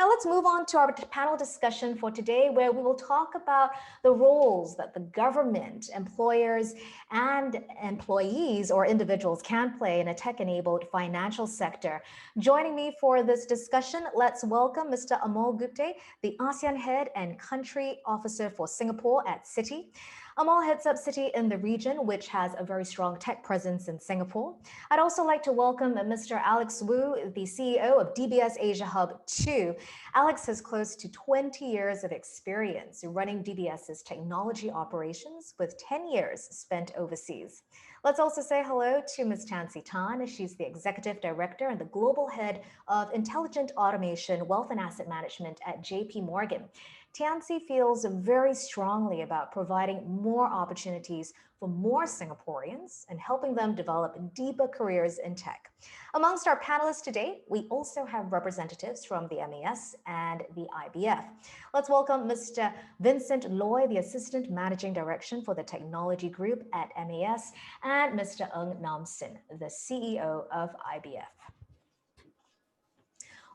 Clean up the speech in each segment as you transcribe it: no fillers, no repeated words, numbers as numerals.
Now let's move on to our panel discussion for today, where we will talk about the roles that the government, employers, and employees or individuals can play in a tech-enabled financial sector. Joining me for this discussion, let's welcome Mr. Amol Gupte, the ASEAN Head and Country Officer for Singapore at Citi. Amol heads up Citi in the region, which has a very strong tech presence in Singapore. I'd also like to welcome Mr. Alex Wu, the CEO of DBS Asia Hub 2. Alex has close to 20 years of experience running DBS's technology operations, with 10 years spent overseas. Let's also say hello to Ms. Tansy Tan. She's the Executive Director and the Global Head of Intelligent Automation, Wealth and Asset Management at JP Morgan. Tansy feels very strongly about providing more opportunities for more Singaporeans and helping them develop deeper careers in tech. Amongst our panelists today, we also have representatives from the MAS and the IBF. Let's welcome Mr. Vincent Loy, the Assistant Managing Director for the Technology Group at MAS, and Mr. Ng Nam Sin, the CEO of IBF.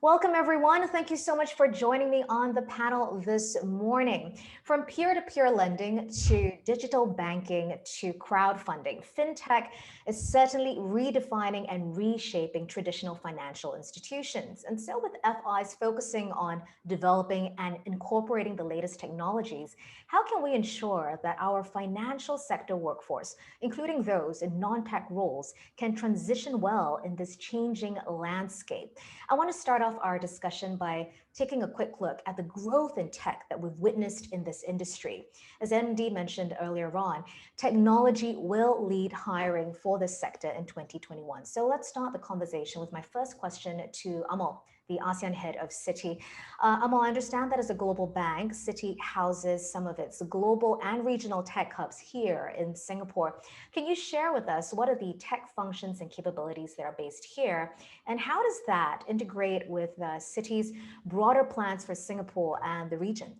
Welcome, everyone. Thank you so much for joining me on the panel this morning. From peer-to-peer lending to digital banking to crowdfunding, fintech is certainly redefining and reshaping traditional financial institutions. And so with FIs focusing on developing and incorporating the latest technologies, how can we ensure that our financial sector workforce, including those in non-tech roles, can transition well in this changing landscape? I want to start off our discussion by taking a quick look at the growth in tech that we've witnessed in this industry. As MD mentioned earlier on, technology will lead hiring for this sector in 2021. So let's start the conversation with my first question to Amol, the ASEAN head of Citi. Amol, I understand that as a global bank, Citi houses some of its global and regional tech hubs here in Singapore. Can you share with us what are the tech functions and capabilities that are based here? And how does that integrate with Citi's broader plans for Singapore and the region?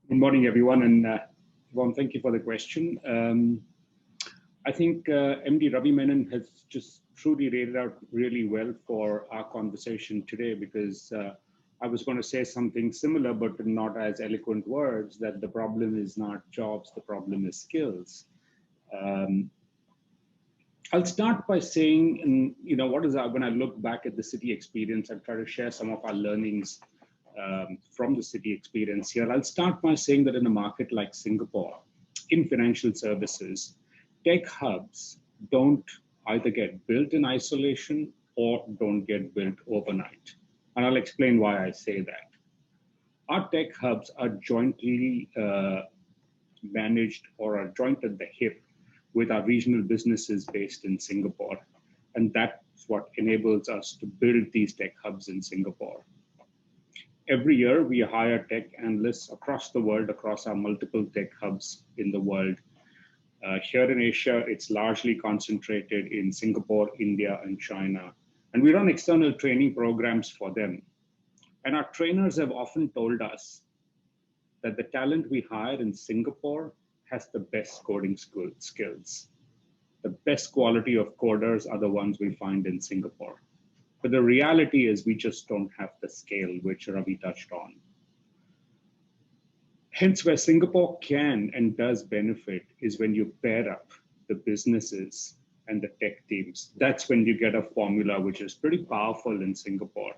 Good morning, everyone. And Yvonne, thank you for the question. I think MD Ravi Menon has just truly laid it out really well for our conversation today, because I was going to say something similar, but not as eloquent words, that the problem is not jobs, the problem is skills. I'll start by saying, when I look back at the Citi experience, I'll try to share some of our learnings from the Citi experience here. I'll start by saying that in a market like Singapore, in financial services, tech hubs don't either get built in isolation or don't get built overnight. And I'll explain why I say that. Our tech hubs are jointly managed or are joint at the hip with our regional businesses based in Singapore. And that's what enables us to build these tech hubs in Singapore. Every year, we hire tech analysts across the world, across our multiple tech hubs in the world. Here in Asia, it's largely concentrated in Singapore, India, and China. And we run external training programs for them. And our trainers have often told us that the talent we hire in Singapore has the best coding skills. The best quality of coders are the ones we find in Singapore. But the reality is we just don't have the scale, which Ravi touched on. Hence, where Singapore can and does benefit is when you pair up the businesses and the tech teams. That's when you get a formula which is pretty powerful in Singapore.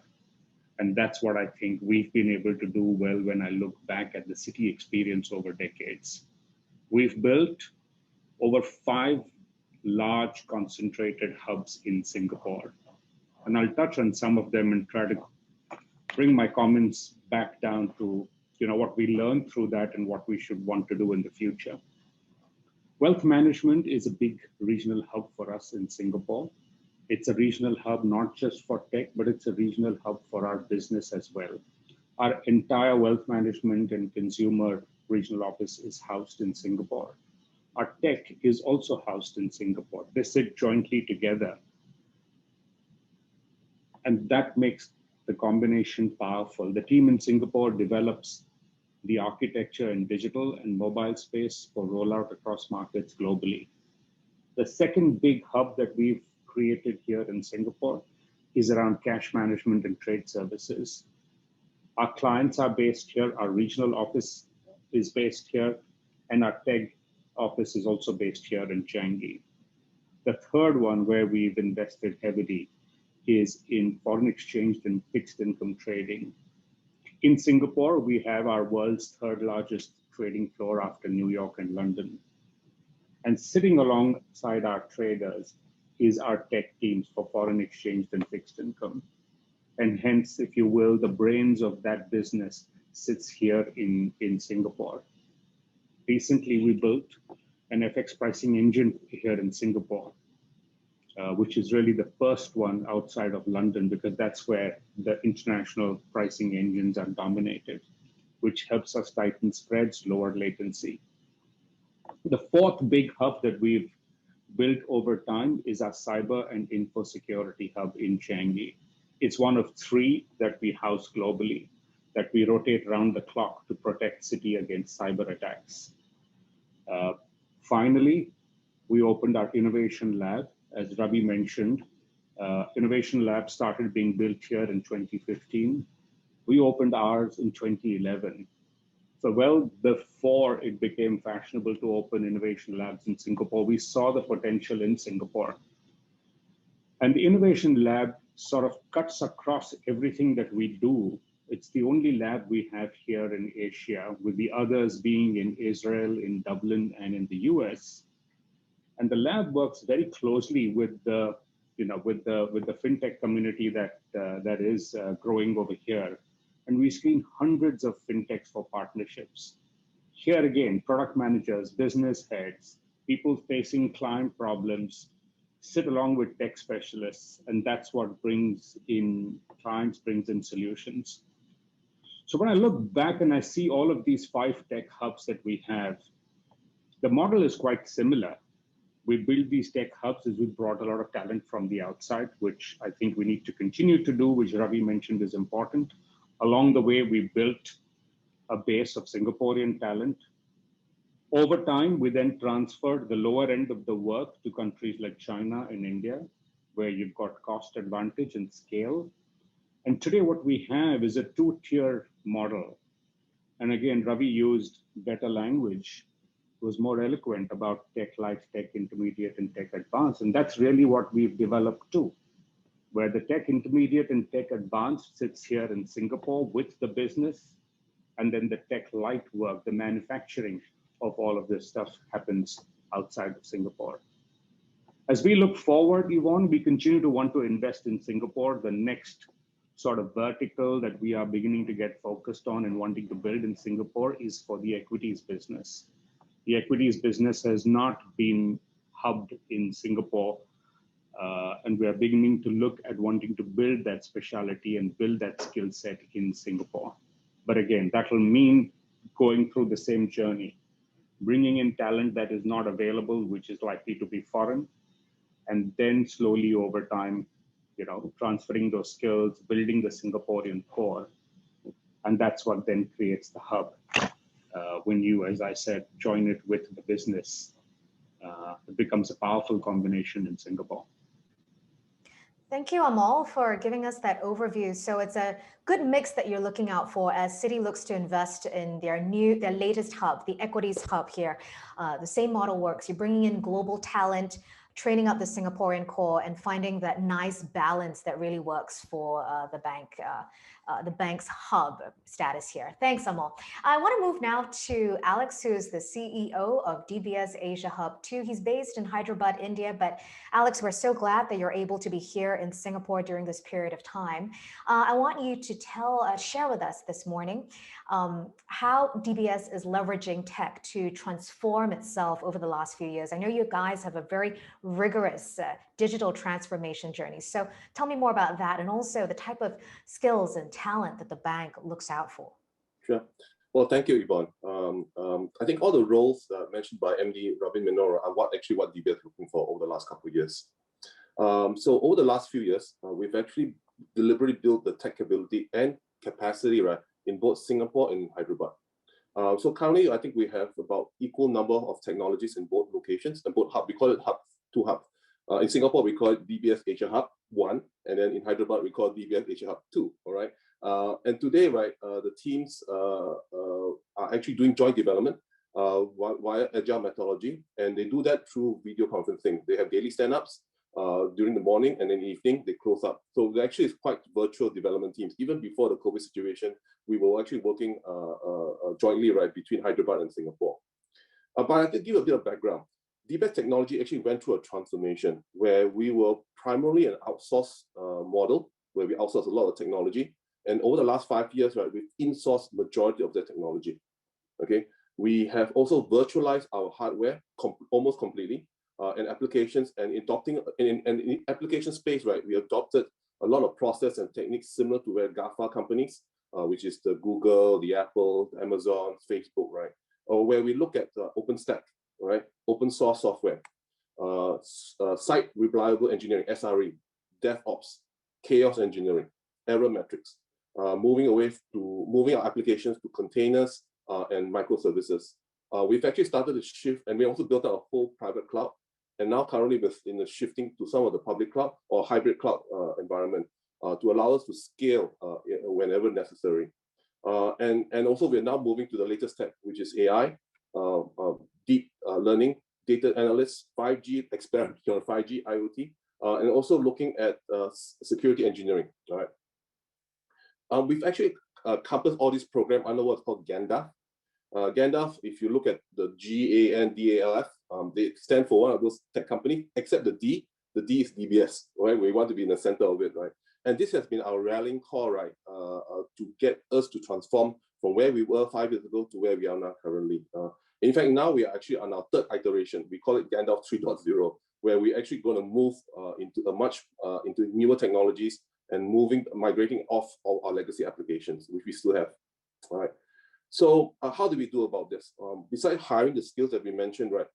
And that's what I think we've been able to do well when I look back at the Citi experience over decades. We've built over 5 large concentrated hubs in Singapore. And I'll touch on some of them and try to bring my comments back down to what we learned through that and what we should want to do in the future. Wealth management is a big regional hub for us in Singapore. It's a regional hub, not just for tech, but it's a regional hub for our business as well. Our entire wealth management and consumer regional office is housed in Singapore. Our tech is also housed in Singapore. They sit jointly together. And that makes the combination powerful. The team in Singapore develops the architecture in digital and mobile space for rollout across markets globally. The second big hub that we've created here in Singapore is around cash management and trade services. Our clients are based here, our regional office is based here, and our tech office is also based here in Changi. The third one where we've invested heavily is in foreign exchange and fixed income trading. In Singapore, we have our world's third largest trading floor after New York and London. And sitting alongside our traders is our tech teams for foreign exchange and fixed income. And hence, if you will, the brains of that business sits here in Singapore. Recently, we built an FX pricing engine here in Singapore, which is really the first one outside of London, because that's where the international pricing engines are dominated, which helps us tighten spreads, lower latency. The fourth big hub that we've built over time is our cyber and info security hub in Changi. It's one of three that we house globally, that we rotate around the clock to protect Citi against cyber attacks. Finally, we opened our innovation lab. As Ravi mentioned, innovation lab started being built here in 2015. We opened ours in 2011. So well before it became fashionable to open innovation labs in Singapore, we saw the potential in Singapore. And the innovation lab sort of cuts across everything that we do. It's the only lab we have here in Asia, with the others being in Israel, in Dublin, and in the US. And the lab works very closely with the, with the fintech community that is growing over here. And we screen hundreds of fintechs for partnerships. Here again, product managers, business heads, people facing client problems, sit along with tech specialists, and that's what brings in clients, brings in solutions. So when I look back and I see all of these 5 tech hubs that we have, the model is quite similar. We build these tech hubs as we brought a lot of talent from the outside, which I think we need to continue to do, which Ravi mentioned is important. Along the way, we built a base of Singaporean talent. Over time, we then transferred the lower end of the work to countries like China and India, where you've got cost advantage and scale. And today what we have is a 2-tier model. And again, Ravi used better language, was more eloquent about tech light, tech intermediate, and tech advanced. And that's really what we've developed too, where the tech intermediate and tech advanced sits here in Singapore with the business, and then the tech light work, the manufacturing of all of this stuff happens outside of Singapore. As we look forward, Yvonne, we continue to want to invest in Singapore. The next sort of vertical that we are beginning to get focused on and wanting to build in Singapore is for the equities business. The equities business has not been hubbed in Singapore, and we are beginning to look at wanting to build that specialty and build that skill set in Singapore. But again, that will mean going through the same journey, bringing in talent that is not available, which is likely to be foreign, and then slowly over time, transferring those skills, building the Singaporean core. And that's what then creates the hub. When you, as I said, join it with the business, it becomes a powerful combination in Singapore. Thank you, Amol, for giving us that overview. So it's a good mix that you're looking out for as Citi looks to invest in their latest hub, the equities hub here. The same model works. You're bringing in global talent, training up the Singaporean core, and finding that nice balance that really works for the bank's hub status here. Thanks, Amol. I want to move now to Alex, who is the CEO of DBS Asia Hub 2. He's based in Hyderabad, India, but Alex, we're so glad that you're able to be here in Singapore during this period of time. I want you to share with us this morning how DBS is leveraging tech to transform itself over the last few years. I know you guys have a very rigorous digital transformation journey. So tell me more about that, and also the type of skills and talent that the bank looks out for. Sure. Well, thank you, Yvonne. I think all the roles mentioned by MD Robin Minora are what DBS is looking for over the last couple of years. So over the last few years, we've actually deliberately built the tech capability and capacity, right, in both Singapore and Hyderabad. So currently, I think we have about equal number of technologies in both locations and both hub. We call it hub, 2 hub. In Singapore, we call it DBS Asia Hub 1, and then in Hyderabad, we call it DBS Asia Hub 2, all right? And today, right, the teams are actually doing joint development via agile methodology, and they do that through video conferencing. They have daily stand-ups during the morning, and then evening they close up. So there actually is quite virtual development teams. Even before the COVID situation, we were actually working jointly, right, between Hyderabad and Singapore. But I think give a bit of background. DBS Technology actually went through a transformation where we were primarily an outsourced model, where we outsourced a lot of technology. And over the last 5 years, right, we've insourced majority of the technology. Okay, we have also virtualized our hardware almost completely, and applications, and adopting in application space, right, we adopted a lot of process and techniques similar to where GAFA companies, which is the Google, the Apple, the Amazon, Facebook, right, or where we look at OpenStack, right, open source software, site reliable engineering, SRE, DevOps, chaos engineering, error metrics, moving our applications to containers and microservices. We've actually started to shift, and we also built out a whole private cloud. And now currently we're in the shifting to some of the public cloud or hybrid cloud environment to allow us to scale whenever necessary. And also we're now moving to the latest tech, which is AI, deep learning, data analysts, 5G experiment, 5G IoT, and also looking at security engineering. All right. We've actually coupled all these programs under what's called GANDAF. GANDAF, if you look at the GANDALF, they stand for one of those tech companies, except the D is DBS, right? We want to be in the center of it, right? And this has been our rallying call, right, to get us to transform from where we were 5 years ago to where we are now currently. In fact, now we are actually on our third iteration. We call it Gandalf 3.0, where we're actually going to move into newer technologies and migrating off of our legacy applications, which we still have. All right. So how do we do about this? Besides hiring the skills that we mentioned, right,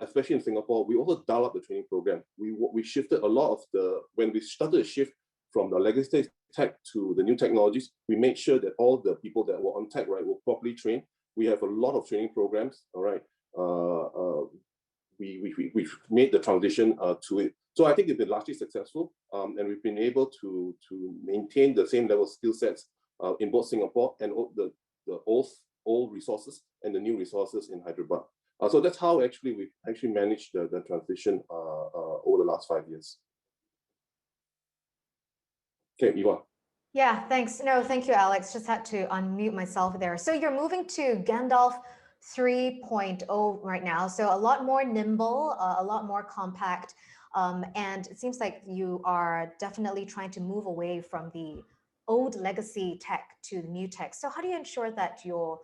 especially in Singapore, we also dial up the training program. We shifted a lot of when we started to shift from the legacy tech to the new technologies, we made sure that all the people that were on tech, right, were properly trained. We have a lot of training programs, all right. We've made the transition to it. So I think it's been largely successful, and we've been able to maintain the same level of skill sets in both Singapore and the old resources and the new resources in Hyderabad. So that's how actually we've actually managed the transition over the last 5 years. Okay, Yvonne. Yeah, thanks. No, thank you, Alex. Just had to unmute myself there. So you're moving to Gandalf 3.0 right now. So a lot more nimble, a lot more compact. And it seems like you are definitely trying to move away from the old legacy tech to the new tech. So how do you ensure that your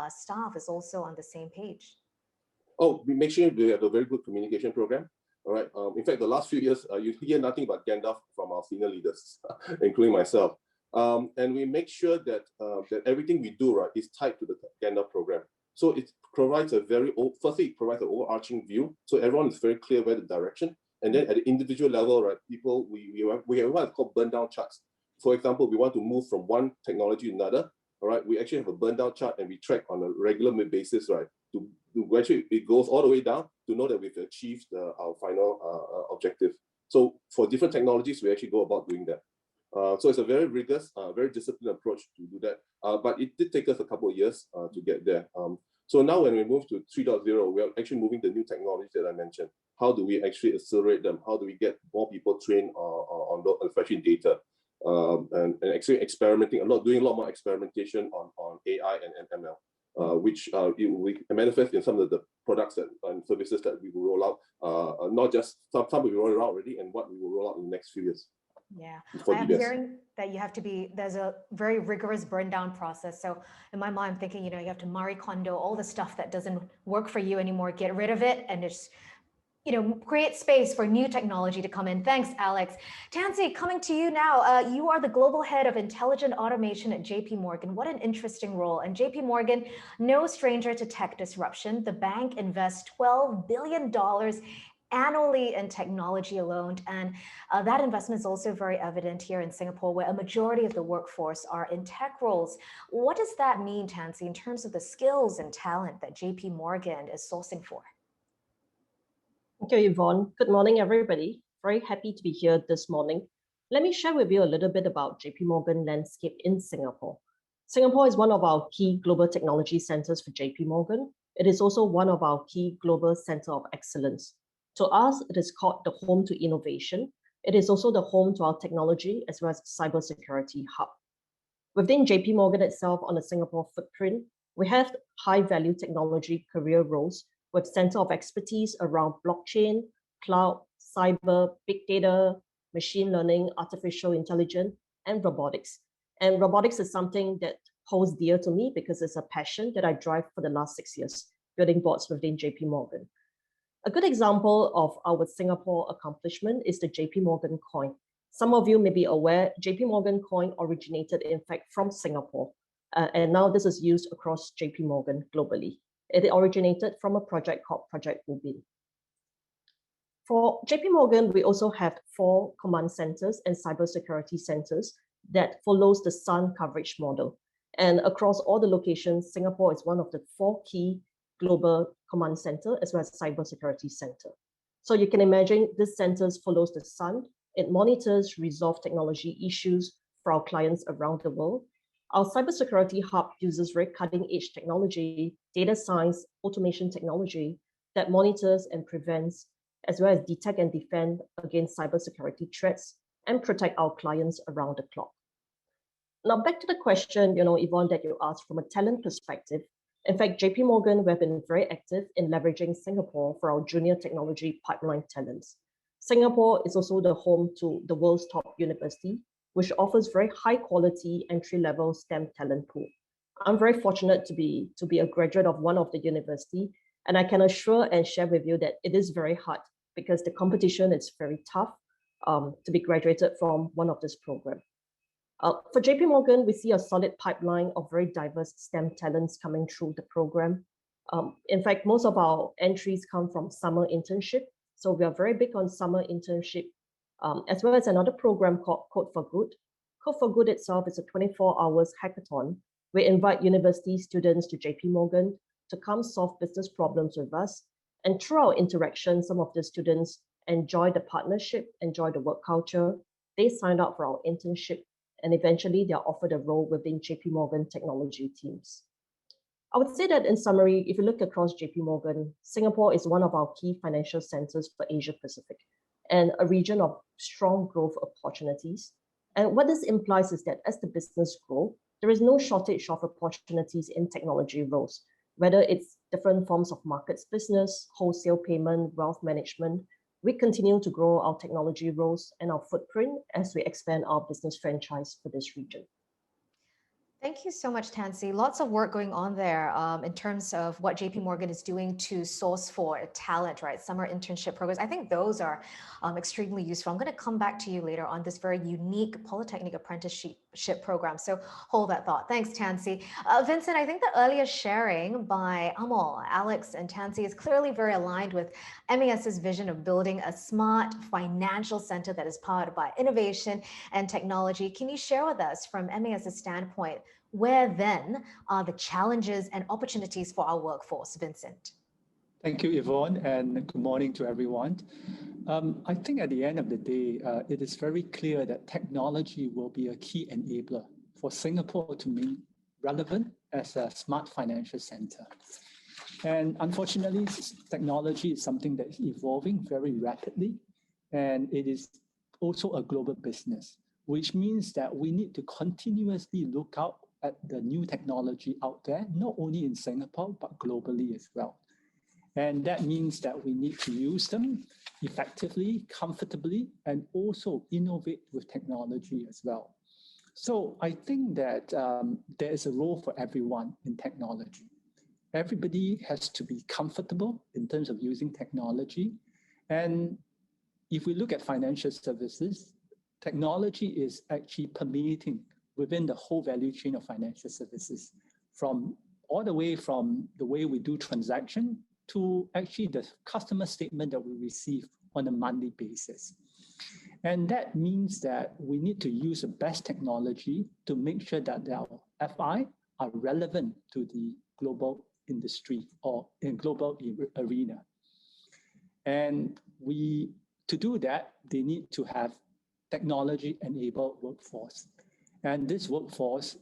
staff is also on the same page? Oh, we make sure we have a very good communication program. All right. In fact, the last few years, you hear nothing but Gandalf from our senior leaders, including myself. And we make sure that that everything we do, right, is tied to the Gandalf program. So it provides firstly, it provides an overarching view, so everyone is very clear where the direction. And then at the individual level, right, people, we have what's called burn down charts. For example, we want to move from one technology to another. All right, we actually have a burn down chart, and we track on a regular basis, right, to actually it goes all the way down to know that we've achieved our final objective. So for different technologies, we actually go about doing that. So it's a very rigorous, very disciplined approach to do that. But it did take us a couple of years to get there. So now when we move to 3.0, we are actually moving the new technologies that I mentioned. How do we actually accelerate them? How do we get more people trained on especially data? And actually doing a lot more experimentation on AI and ML, which we manifest in some of the products and services that we will roll out. Not just some we roll out already, and what we will roll out in the next few years. Yeah, I'm hearing that you have to there's a very rigorous burn down process. So in my mind, I'm thinking, you have to Marie Kondo all the stuff that doesn't work for you anymore, get rid of it, and just create space for new technology to come in. Thanks, Alex. Tansy, coming to you now. You are the global head of intelligent automation at JP Morgan. What an interesting role. And JP Morgan, no stranger to tech disruption. The bank invests $12 billion annually in technology alone. And that investment is also very evident here in Singapore, where a majority of the workforce are in tech roles. What does that mean, Tansy, in terms of the skills and talent that JP Morgan is sourcing for? Thank you, Yvonne. Good morning, everybody. Very happy to be here this morning. Let me share with you a little bit about JP Morgan landscape in Singapore. Singapore is one of our key global technology centers for JP Morgan. It is also one of our key global center of excellence. To us, it is called the home to innovation. It is also the home to our technology as well as cybersecurity hub. Within JP Morgan itself on the Singapore footprint, we have high value technology career roles with center of expertise around blockchain, cloud, cyber, big data, machine learning, artificial intelligence, and robotics. And robotics is something that holds dear to me because it's a passion that I drive for the last 6 years, building boards within JP Morgan. A good example of our Singapore accomplishment is the JP Morgan coin. Some of you may be aware, JP Morgan coin originated in fact from Singapore, and now this is used across JP Morgan globally. It originated from a project called Project Ubin. For JP Morgan, we also have 4 command centers and cybersecurity centers that follows the Sun coverage model. And across all the locations, Singapore is one of the 4 key global command center as well as cybersecurity center. So you can imagine this centers follows the Sun. It monitors, resolve technology issues for our clients around the world. Our cybersecurity hub uses very cutting-edge technology, data science, automation technology that monitors and prevents, as well as detect and defend against cybersecurity threats and protect our clients around the clock. Now, back to the question, Yvonne, that you asked from a talent perspective. In fact, JP Morgan, we have been very active in leveraging Singapore for our junior technology pipeline talents. Singapore is also the home to the world's top university, which offers very high quality entry-level STEM talent pool. I'm very fortunate to be a graduate of one of the university, and I can assure and share with you that it is very hard because the competition is very tough to be graduated from one of this program. For JP Morgan, we see a solid pipeline of very diverse STEM talents coming through the program. In fact, most of our entries come from summer internship. So we are very big on summer internship, as well as another program called Code for Good. Code for Good itself is a 24 hours hackathon. We invite university students to JP Morgan to come solve business problems with us. And through our interaction, some of the students enjoy the partnership, enjoy the work culture. They sign up for our internship, and eventually they're offered a role within JP Morgan technology teams. I would say that in summary, if you look across JP Morgan, Singapore is one of our key financial centers for Asia Pacific and a region of strong growth opportunities. And what this implies is that as the business grows, there is no shortage of opportunities in technology roles, whether it's different forms of markets business, wholesale payment, wealth management. We continue to grow our technology roles and our footprint as we expand our business franchise for this region. Thank you so much, Tansy. Lots of work going on there in terms of what JP Morgan is doing to source for talent, right? Summer internship programs. I think those are extremely useful. I'm going to come back to you later on this very unique Polytechnic apprenticeship program. So hold that thought. Thanks, Tansy. Vincent, I think the earlier sharing by Amol, Alex, and Tansy is clearly very aligned with MES's vision of building a smart financial center that is powered by innovation and technology. Can you share with us from MES's standpoint, where then are the challenges and opportunities for our workforce, Vincent? Thank you, Yvonne, and good morning to everyone. I think at the end of the day, it is very clear that technology will be a key enabler for Singapore to be relevant as a smart financial center. And unfortunately, technology is something that is evolving very rapidly, and it is also a global business, which means that we need to continuously look out at the new technology out there, not only in Singapore, but globally as well. And that means that we need to use them effectively, comfortably, and also innovate with technology as well. So I think that there is a role for everyone in technology. Everybody has to be comfortable in terms of using technology. And if we look at financial services, technology is actually permeating within the whole value chain of financial services, from all the way from the way we do transaction to actually the customer statement that we receive on a monthly basis. And that means that we need to use the best technology to make sure that our FI are relevant to the global industry or in global arena. And to do that, they need to have technology-enabled workforce. And this workforce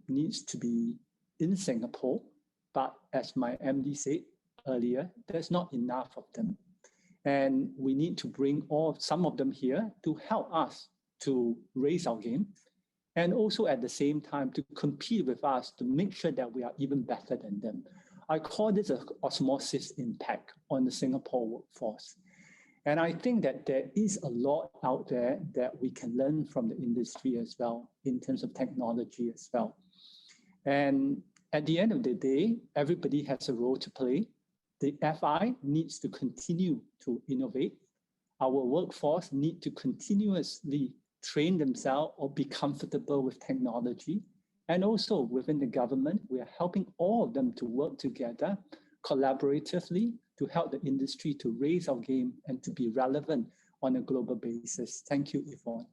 needs to be in Singapore, but as my MD said earlier, there's not enough of them. And we need to bring some of them here to help us to raise our game, and also at the same time to compete with us to make sure that we are even better than them. I call this an osmosis impact on the Singapore workforce. And I think that there is a lot out there that we can learn from the industry as well, in terms of technology as well. And at the end of the day, everybody has a role to play. The FI needs to continue to innovate. Our workforce need to continuously train themselves or be comfortable with technology. And also within the government, we are helping all of them to work together collaboratively to help the industry to raise our game and to be relevant on a global basis. Thank you, Yvonne.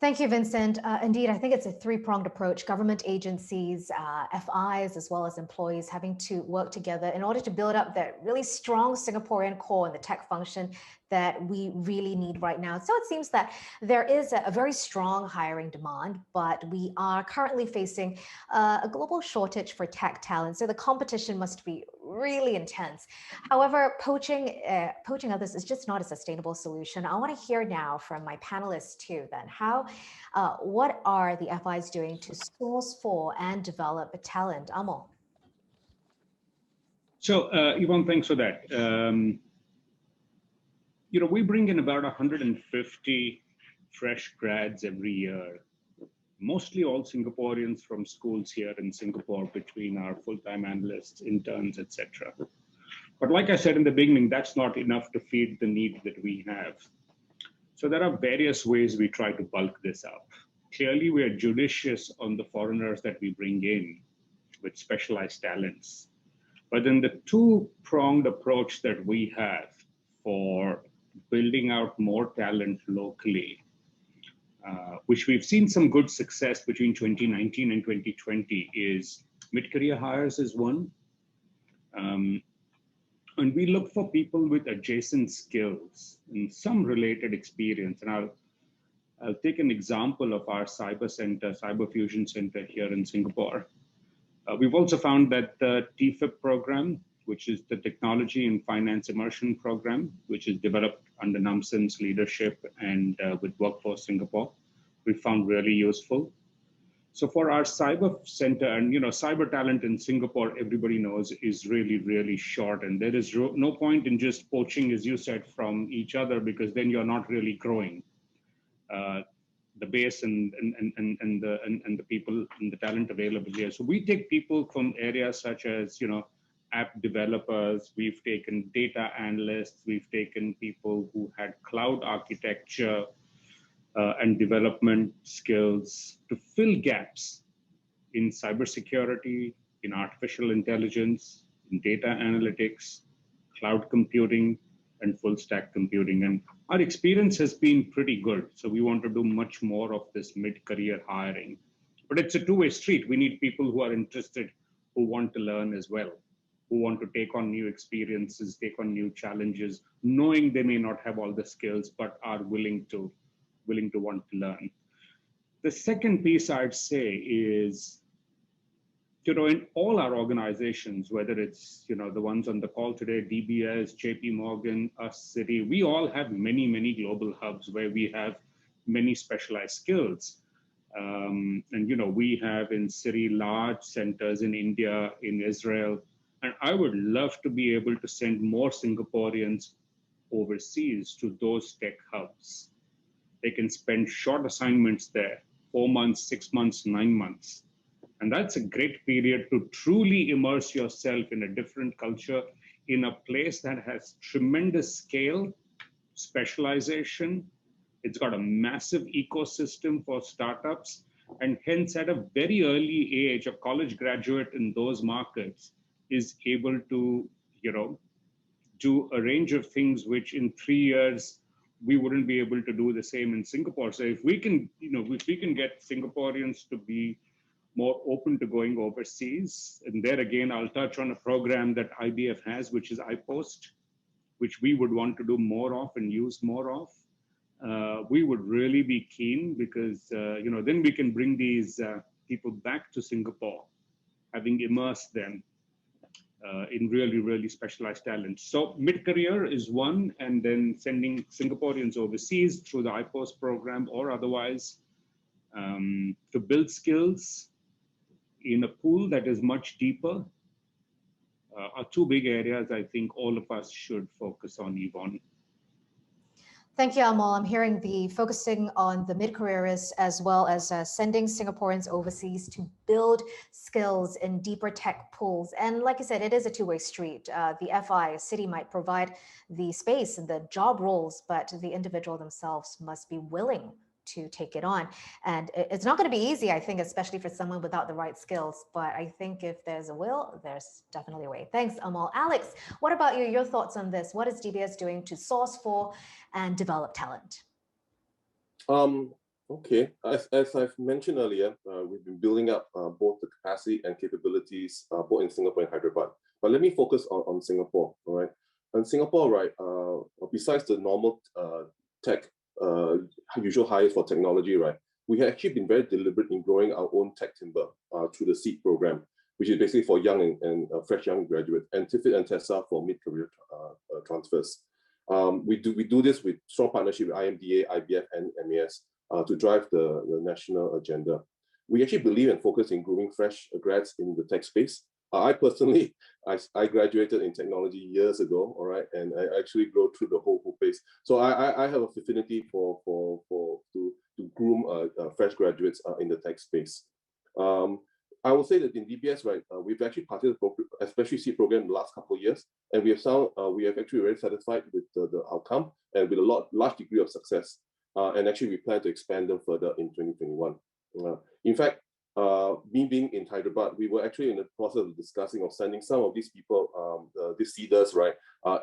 Thank you, Vincent. Indeed, I think it's a three-pronged approach. Government agencies, FIs, as well as employees having to work together in order to build up that really strong Singaporean core in the tech function that we really need right now. So it seems that there is a very strong hiring demand, but we are currently facing a global shortage for tech talent. So the competition must be really intense. However, poaching others is just not a sustainable solution. I want to hear now from my panelists too, then what are the FIs doing to source for and develop talent? Amol. So Yvonne, thanks for that. We bring in about 150 fresh grads every year, mostly all Singaporeans from schools here in Singapore, between our full-time analysts, interns, etc. But like I said in the beginning, that's not enough to feed the need that we have. So there are various ways we try to bulk this up. Clearly, we are judicious on the foreigners that we bring in with specialized talents. But then the two-pronged approach that we have for building out more talent locally, which we've seen some good success between 2019 and 2020, is mid-career hires is one. And we look for people with adjacent skills and some related experience. And I'll take an example of our Cyber Fusion Center here in Singapore. We've also found that the TFIP program, which is the Technology and Finance Immersion Program, which is developed under Namsen's leadership and with Workforce Singapore, we found really useful. So for our cyber center, and cyber talent in Singapore, everybody knows is really, really short. And there is no point in just poaching, as you said, from each other, because then you're not really growing the base and the people and the talent available here. So we take people from areas such as, app developers, we've taken data analysts, we've taken people who had cloud architecture and development skills to fill gaps in cybersecurity, in artificial intelligence, in data analytics, cloud computing, and full stack computing. And our experience has been pretty good. So we want to do much more of this mid-career hiring. But it's a two-way street. We need people who are interested, who want to learn as well, who want to take on new experiences, take on new challenges, knowing they may not have all the skills, but are willing to want to learn. The second piece I'd say is, in all our organizations, whether it's, the ones on the call today, DBS, JP Morgan, us, Citi, we all have many, many global hubs where we have many specialized skills. And, we have in Citi large centers in India, in Israel, and I would love to be able to send more Singaporeans overseas to those tech hubs. They can spend short assignments there, 4 months, 6 months, 9 months. And that's a great period to truly immerse yourself in a different culture, in a place that has tremendous scale, specialization. It's got a massive ecosystem for startups. And hence, at a very early age, a college graduate in those markets is able to, do a range of things which in 3 years, we wouldn't be able to do the same in Singapore. So if we can, if we can get Singaporeans to be more open to going overseas, and there again, I'll touch on a program that IBF has, which is iPost, which we would want to do more of and use more of, we would really be keen, because then we can bring these people back to Singapore, having immersed them in really, really specialized talent. So mid-career is one, and then sending Singaporeans overseas through the IPOS program or otherwise to build skills in a pool that is much deeper are two big areas I think all of us should focus on, Yvonne. Thank you, Amol. I'm hearing the focusing on the mid-careerists as well as sending Singaporeans overseas to build skills in deeper tech pools. And like you said, it is a two-way street. The FI, city might provide the space and the job roles, but the individual themselves must be willing to take it on. And it's not going to be easy, I think, especially for someone without the right skills. But I think if there's a will, there's definitely a way. Thanks, Amol. Alex, what about you? Your thoughts on this? What is DBS doing to source for and develop talent? Okay, as I've mentioned earlier, we've been building up both the capacity and capabilities both in Singapore and Hyderabad. But let me focus on Singapore, all right? In Singapore, right, besides the normal tech usual hires for technology, right, we have actually been very deliberate in growing our own tech timber through the SEED program, which is basically for young and fresh young graduates, and TIFIT and TESA for mid-career transfers. We do this with strong partnership with IMDA, IBF, and MAS to drive the national agenda. We actually believe and focus in grooming fresh grads in the tech space. I personally, I graduated in technology years ago, all right, and I actually go through the whole phase. So I have a affinity to groom fresh graduates in the tech space. I will say that in DBS, right, we've actually participated, especially SEED program in the last couple of years, and we have actually very satisfied with the outcome and with a large degree of success. And actually, we plan to expand them further in 2021. In fact, me being in Hyderabad, we were actually in the process of discussing of sending some of these people, these seeders, right,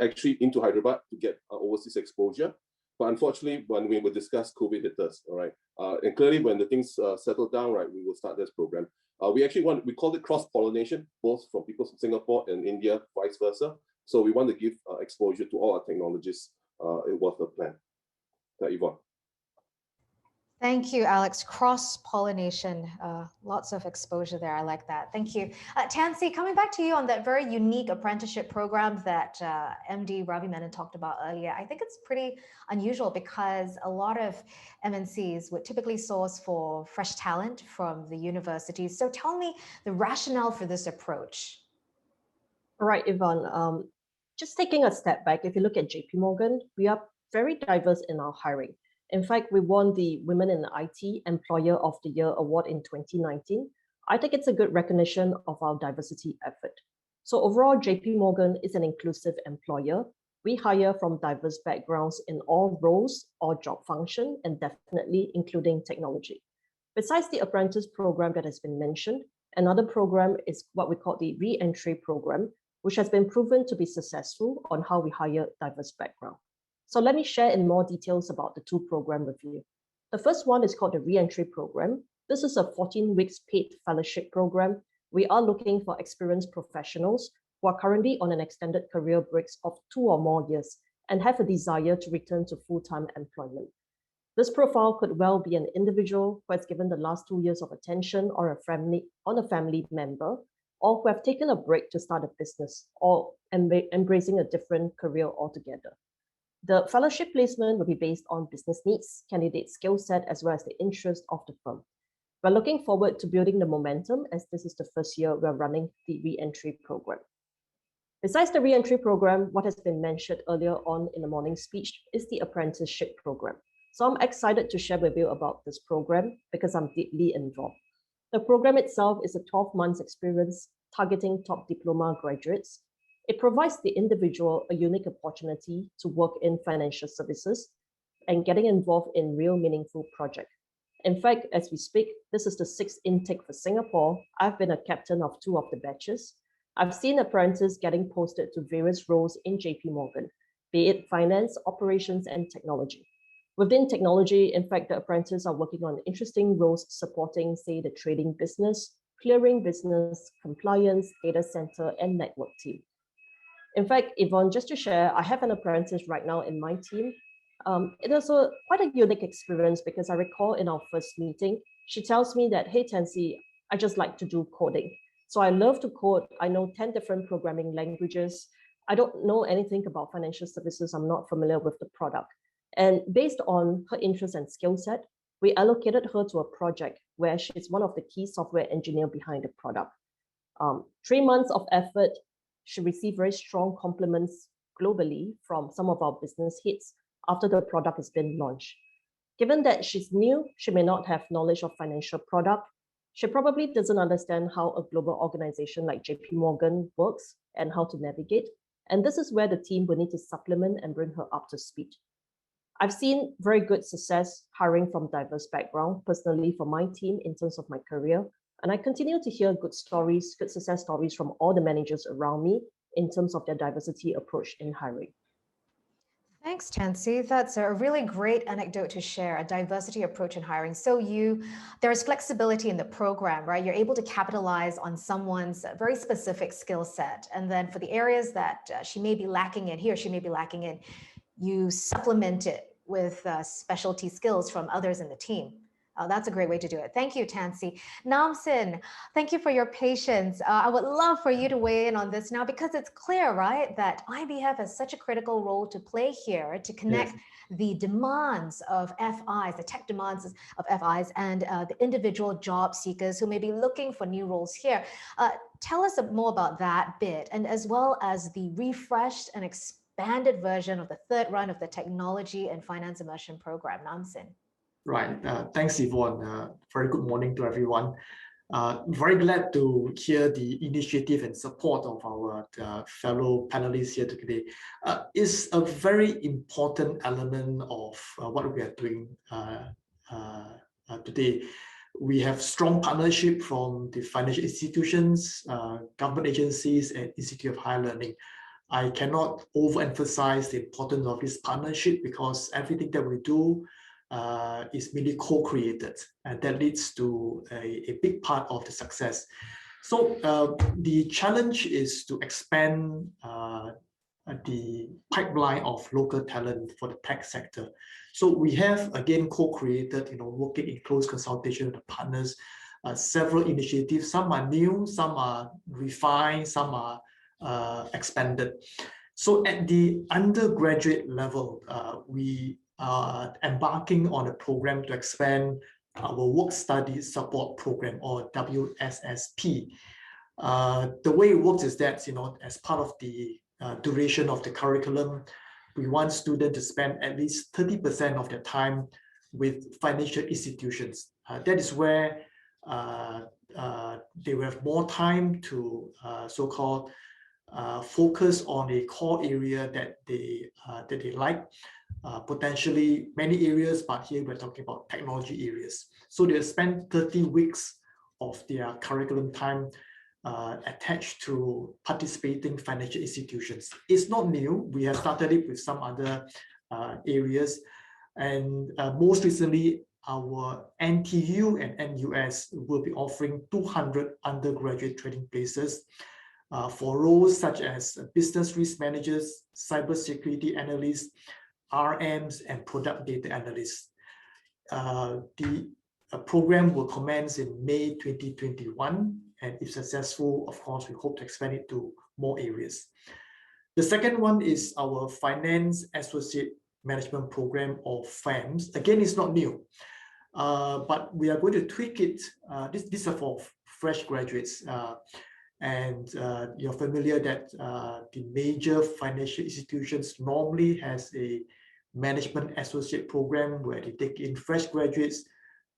actually into Hyderabad to get overseas exposure. But unfortunately, when we would discuss, COVID hit us, all right. And clearly, when the things settle down, right, we will start this program. We call it cross-pollination, both from people from Singapore and India, vice versa. So we want to give exposure to all our technologists. It was the plan. Yvonne. Thank you, Alex. Cross-pollination, lots of exposure there. I like that. Thank you. Tansy, coming back to you on that very unique apprenticeship program that MD Ravi Menon talked about earlier, I think it's pretty unusual because a lot of MNCs would typically source for fresh talent from the universities. So tell me the rationale for this approach. All right, Yvonne, just taking a step back, if you look at JP Morgan, we are very diverse in our hiring. In fact, we won the Women in IT Employer of the Year award in 2019. I think it's a good recognition of our diversity effort. So overall, JP Morgan is an inclusive employer. We hire from diverse backgrounds in all roles or job function, and definitely including technology. Besides the apprentice program that has been mentioned, another program is what we call the re-entry program, which has been proven to be successful on how we hire diverse background. So let me share in more details about the two programs with you. The first one is called the Re-Entry Program. This is a 14 weeks paid fellowship program. We are looking for experienced professionals who are currently on an extended career breaks of 2 or more years and have a desire to return to full-time employment. This profile could well be an individual who has given the last 2 years of attention on a family member, or who have taken a break to start a business, or embracing a different career altogether. The fellowship placement will be based on business needs, candidate skill set, as well as the interest of the firm. We're looking forward to building the momentum as this is the first year we're running the re-entry program. Besides the re-entry program, what has been mentioned earlier on in the morning speech is the apprenticeship program. So I'm excited to share with you about this program because I'm deeply involved. The program itself is a 12 months experience targeting top diploma graduates. It provides the individual a unique opportunity to work in financial services and getting involved in real meaningful projects. In fact, as we speak, this is the 6th intake for Singapore. I've been a captain of 2 of the batches. I've seen apprentices getting posted to various roles in JP Morgan, be it finance, operations, and technology. Within technology, in fact, the apprentices are working on interesting roles supporting, say, the trading business, clearing business, compliance, data center, and network team. In fact, Yvonne, just to share, I have an apprentice right now in my team. It was quite a unique experience because I recall in our first meeting, she tells me that, hey, Tansy, I just like to do coding. So I love to code. I know 10 different programming languages. I don't know anything about financial services. I'm not familiar with the product. And based on her interest and skill set, we allocated her to a project where she's one of the key software engineer behind the product. 3 months of effort, she received very strong compliments globally from some of our business heads after the product has been launched. Given that she's new, she may not have knowledge of financial product. She probably doesn't understand how a global organization like JP Morgan works and how to navigate. And this is where the team will need to supplement and bring her up to speed. I've seen very good success hiring from diverse background, personally for my team in terms of my career. And I continue to hear good stories, good success stories from all the managers around me in terms of their diversity approach in hiring. Thanks, Tansy. That's a really great anecdote to share, a diversity approach in hiring. So there's flexibility in the program, right? You're able to capitalize on someone's very specific skill set. And then for the areas that she may be lacking in, he or she may be lacking in, you supplement it with specialty skills from others in the team. That's a great way to do it. Thank you, Tansy. Namsin, thank you for your patience. I would love for you to weigh in on this now because it's clear, right, that IBF has such a critical role to play here to connect the demands of FIs, the tech demands of FIs, and the individual job seekers who may be looking for new roles here. Tell us more about that bit, and as well as the refreshed and expanded version of the third run of the Technology and Finance Immersion Program, Namsin. Right. Thanks, Yvonne. Very good morning to everyone. Very glad to hear the initiative and support of our fellow panelists here today. It's a very important element of what we are doing today. We have strong partnership from the financial institutions, government agencies, and Institute of Higher Learning. I cannot overemphasize the importance of this partnership because everything that we do is really co-created, and that leads to a big part of the success. So the challenge is to expand the pipeline of local talent for the tech sector. So we have again co-created, working in close consultation with the partners, several initiatives. Some are new, some are refined, some are expanded. So at the undergraduate level, we are embarking on a program to expand our work study support program, or WSSP. The way it works is that, as part of the duration of the curriculum, we want students to spend at least 30% of their time with financial institutions. That is where they will have more time to so-called focus on a core area that they like. Potentially many areas, but here we're talking about technology areas. So they'll spend 30 weeks of their curriculum time attached to participating financial institutions. It's not new. We have started it with some other areas. And most recently, our NTU and NUS will be offering 200 undergraduate training places for roles such as business risk managers, cybersecurity analysts, RMs, and product data analysts. The program will commence in May 2021, and if successful, of course, we hope to expand it to more areas. The second one is our Finance Associate Management Program, or FAMS. Again, it's not new, but we are going to tweak it. These are for fresh graduates. And you're familiar that the major financial institutions normally has a management associate program where they take in fresh graduates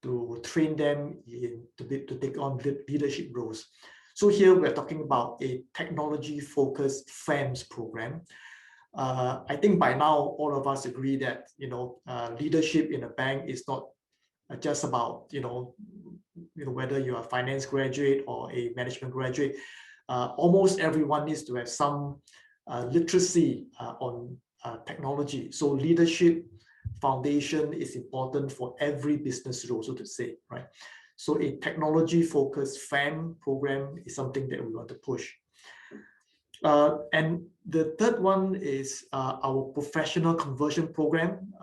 to train them to take on leadership roles. So here we're talking about a technology-focused FAMS program. I think by now all of us agree that leadership in a bank is not just about whether you're a finance graduate or a management graduate. Almost everyone needs to have some literacy on technology. So leadership foundation is important for every business role, so to say, right? So a technology-focused FAM program is something that we want to push. And the third one is our professional conversion program.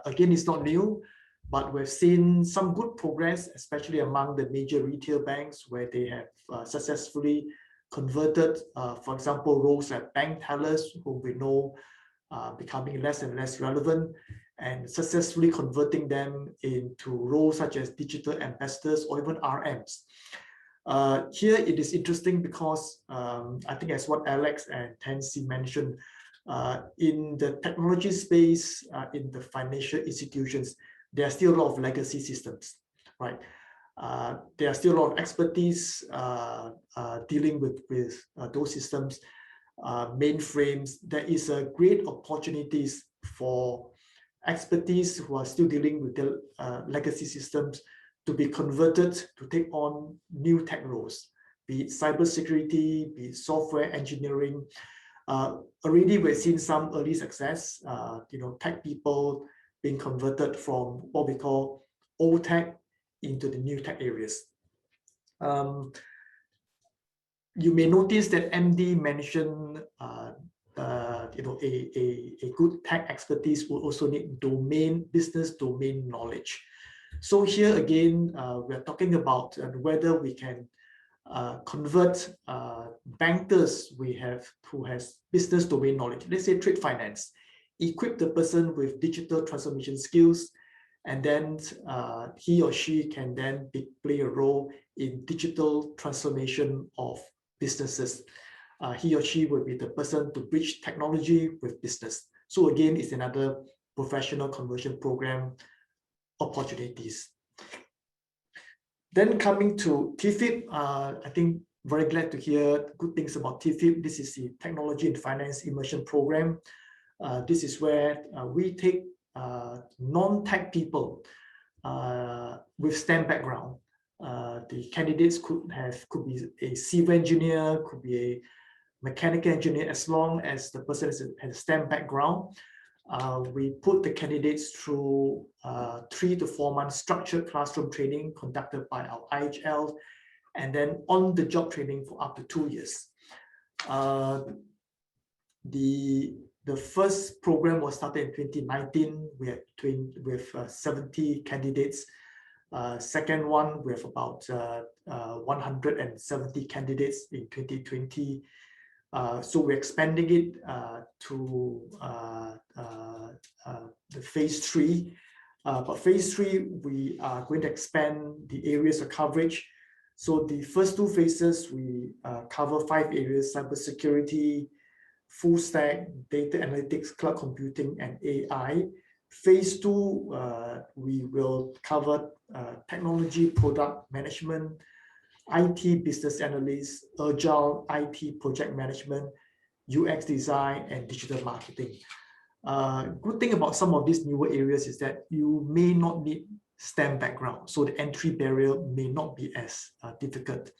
Again, it's not new, but we've seen some good progress, especially among the major retail banks where they have successfully converted, for example, roles like bank tellers, whom we know becoming less and less relevant, and successfully converting them into roles such as digital ambassadors or even RMs. Here it is interesting because I think as what Alex and Tansy mentioned, in the technology space, in the financial institutions, there are still a lot of legacy systems, right? There are still a lot of expertise dealing with those systems, mainframes. There is a great opportunities for expertise who are still dealing with the legacy systems to be converted to take on new tech roles, be it cybersecurity, be it software engineering. Already we've seen some early success, tech people being converted from what we call old tech into the new tech areas. You may notice that MD mentioned a good tech expertise will also need business domain knowledge. So here again, we're talking about whether we can convert bankers who has business domain knowledge, let's say trade finance, equip the person with digital transformation skills, and then he or she can then play a role in digital transformation of businesses. He or she will be the person to bridge technology with business. So again, it's another professional conversion program opportunities. Then coming to TFIP, I think very glad to hear good things about TFIP. This is the Technology and Finance Immersion Program. This is where we take non-tech people with STEM background. The candidates could be a civil engineer, could be a mechanical engineer, as long as the person has a STEM background. We put the candidates through 3 to 4 months structured classroom training conducted by our IHL, and then on-the-job training for up to 2 years. The first program was started in 2019. We had with 70 candidates. Second one, we have about 170 candidates in 2020. So we're expanding it to the phase 3. But phase 3, we are going to expand the areas of coverage. So the first 2 phases, we cover 5 areas: cybersecurity, full stack, data analytics, cloud computing, and AI. Phase 2, we will cover technology, product management, IT business analyst, agile IT project management, UX design, and digital marketing. Good thing about some of these newer areas is that you may not need STEM background, so the entry barrier may not be as difficult.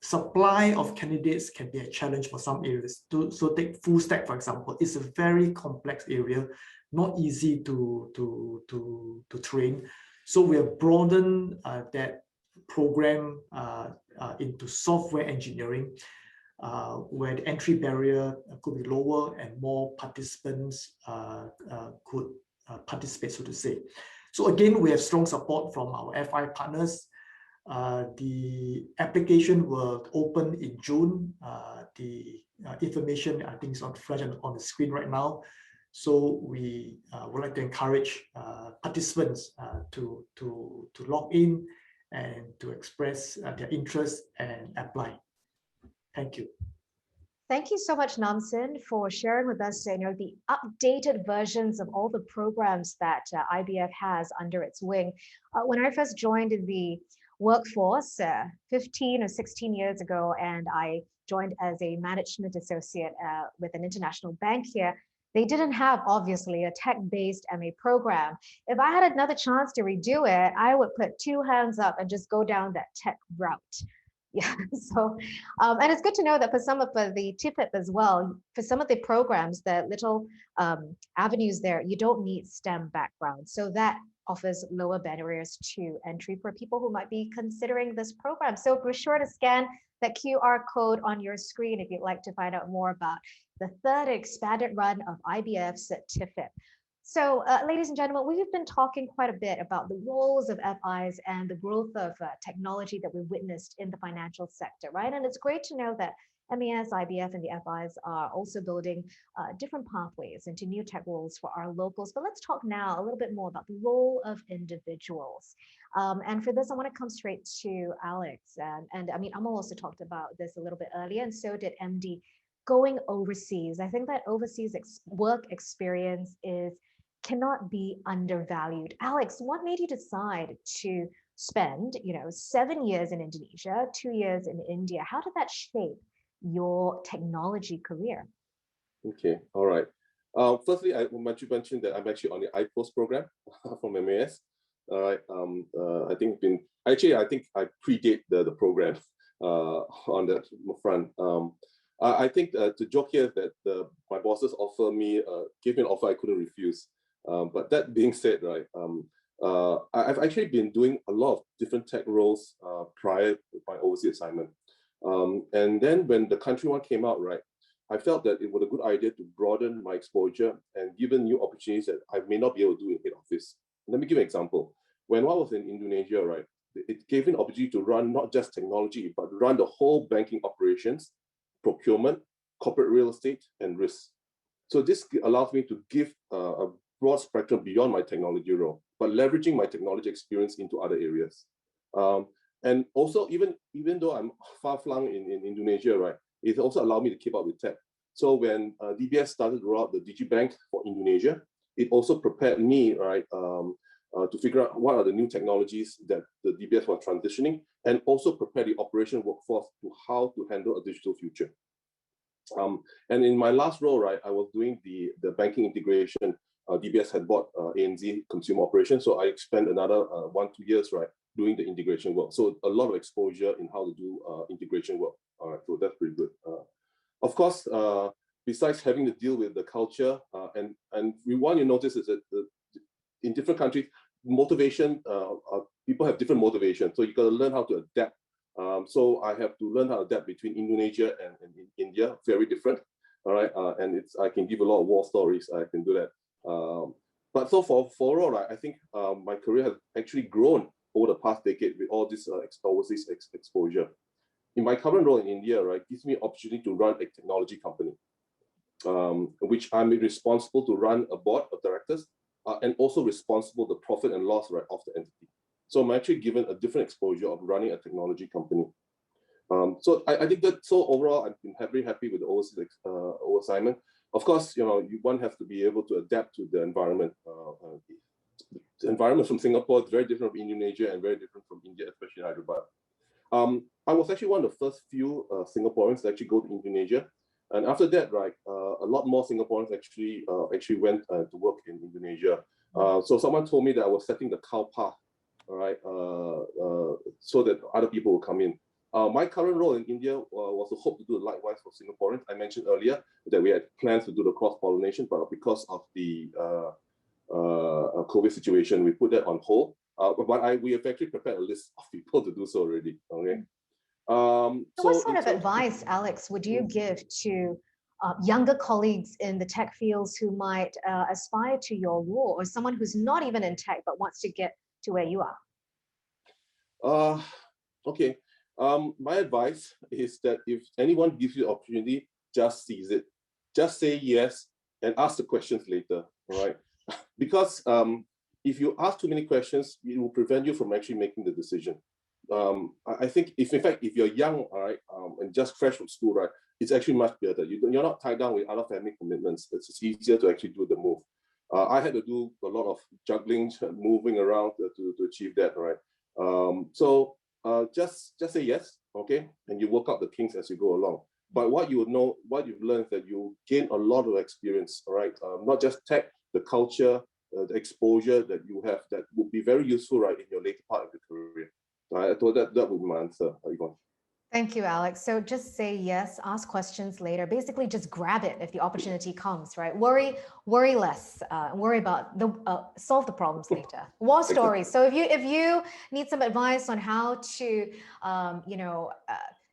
Supply of candidates can be a challenge for some areas. So take full stack, for example. It's a very complex area, not easy to train. So we have broadened that program into software engineering, where the entry barrier could be lower and more participants could participate, so to say. So again, we have strong support from our FI partners. The application will open in June. The information, I think, is on flash on the screen right now. So we would like to encourage participants to log in and to express their interest and apply. Thank you. Thank you so much, Namsin, for sharing with us the updated versions of all the programs that IBF has under its wing. When I first joined the workforce 15 or 16 years ago, and I joined as a management associate with an international bank here, they didn't have, obviously, a tech-based MA program. If I had another chance to redo it, I would put 2 hands up and just go down that tech route. Yeah, so, and it's good to know that for some of the TFIP as well, for some of the programs, the little avenues there, you don't need STEM background. So that offers lower barriers to entry for people who might be considering this program. So be sure to scan that QR code on your screen if you'd like to find out more about the third expanded run of IBF Certificate. So, ladies and gentlemen, we've been talking quite a bit about the roles of FIs and the growth of technology that we witnessed in the financial sector, right? And it's great to know that MES, IBF, and the FIs are also building different pathways into new tech roles for our locals. But let's talk now a little bit more about the role of individuals. And for this, I want to come straight to Alex. And I mean, Amol also talked about this a little bit earlier, and so did MD. Going overseas, I think that overseas work experience cannot be undervalued. Alex, what made you decide to spend, 7 years in Indonesia, 2 years in India? How did that shape your technology career? Okay, all right. Firstly, I want to mention that I'm actually on the IPOS program from MAS. All right. I think I think I predate the program on that front. I think the joke here is that my bosses gave me an offer I couldn't refuse. But that being said, right, I've actually been doing a lot of different tech roles prior to my overseas assignment. And then when the country one came out, right, I felt that it was a good idea to broaden my exposure and given new opportunities that I may not be able to do in head office. Let me give you an example. When I was in Indonesia, right, it gave me an opportunity to run not just technology, but run the whole banking operations, procurement, corporate real estate, and risk. So this allows me to give a broad spectrum beyond my technology role, but leveraging my technology experience into other areas. And also, even though I'm far-flung in Indonesia, right, it also allowed me to keep up with tech. So when DBS started to roll out the DigiBank for Indonesia, it also prepared me, right, to figure out what are the new technologies that the DBS was transitioning, and also prepare the operation workforce to how to handle a digital future. And in my last role, right, I was doing the banking integration. DBS had bought ANZ consumer operations, so I spent another 1-2 years, right, doing the integration work. So a lot of exposure in how to do integration work. All right, so that's pretty good. Of course, besides having to deal with the culture, and one you notice is that in different countries, motivation, people have different motivations. So you got to learn how to adapt. So I have to learn how to adapt between Indonesia and India, very different. All right, and I can give a lot of war stories. I can do that. But so for overall, right, I think my career has actually grown over the past decade with all this overseas exposure. In my current role in India, right, gives me opportunity to run a technology company, which I'm responsible to run a board of directors and also responsible the profit and loss, right, of the entity. So I'm actually given a different exposure of running a technology company. So I think that, so overall, I've been very happy with the overseas assignment. Of course, one has to be able to adapt to the environment. The environment from Singapore is very different from Indonesia and very different from India, especially Hyderabad. I was actually one of the first few Singaporeans to actually go to Indonesia. And after that, right, a lot more Singaporeans actually went to work in Indonesia. So someone told me that I was setting the cow path, all right, so that other people will come in. My current role in India was to hope to do likewise for Singaporeans. I mentioned earlier that we had plans to do the cross-pollination, but because of the COVID situation, we put that on hold. But we have actually prepared a list of people to do so already. Okay. So what sort of advice, Alex, would you give to younger colleagues in the tech fields who might aspire to your role, or someone who's not even in tech but wants to get to where you are? Okay. My advice is that if anyone gives you the opportunity, just seize it. Just say yes and ask the questions later, all right? Because if you ask too many questions, it will prevent you from actually making the decision. I think if you're young, all right, and just fresh from school, right, it's actually much better. You're not tied down with other family commitments. It's easier to actually do the move. I had to do a lot of juggling, moving around to achieve that, right? So just say yes, okay, and you work out the kinks as you go along. But what you've learned is that you gain a lot of experience, all right? Not just tech, the culture, the exposure that you have that would be very useful, right, in your later part of your career. I thought that would be my answer, Yvonne. Thank you, Alex. So just say yes, ask questions later. Basically, just grab it if the opportunity comes, right? Worry less. Worry about the solve the problems later. War stories. So if you need some advice on how to,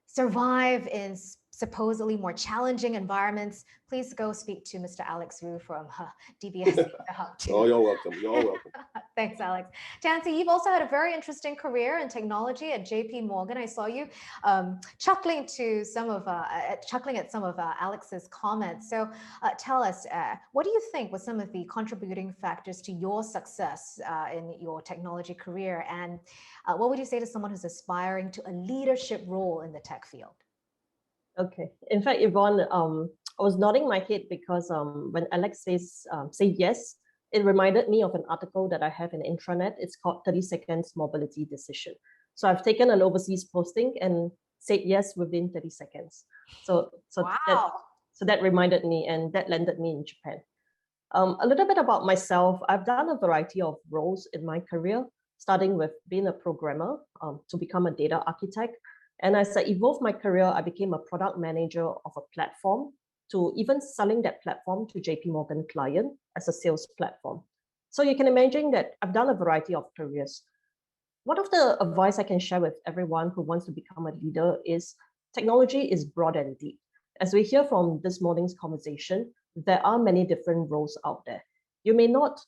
survive in supposedly more challenging environments, please go speak to Mr. Alex Wu from DBS Hub. Oh, you're welcome. You're welcome. Thanks, Alex. Tansy, you've also had a very interesting career in technology at JP Morgan. I saw you chuckling at some of Alex's comments. So tell us, what do you think was some of the contributing factors to your success in your technology career? And what would you say to someone who's aspiring to a leadership role in the tech field? Okay. In fact, Yvonne, I was nodding my head because when Alex say yes, it reminded me of an article that I have in intranet. It's called 30 Seconds Mobility Decision. So I've taken an overseas posting and said yes within 30 seconds. So Wow. that reminded me, and that landed me in Japan. A little bit about myself. I've done a variety of roles in my career, starting with being a programmer to become a data architect. And as I evolved my career, I became a product manager of a platform to even selling that platform to JP Morgan client as a sales platform. So you can imagine that I've done a variety of careers. One of the advice I can share with everyone who wants to become a leader is technology is broad and deep. As we hear from this morning's conversation, there are many different roles out there. You may not,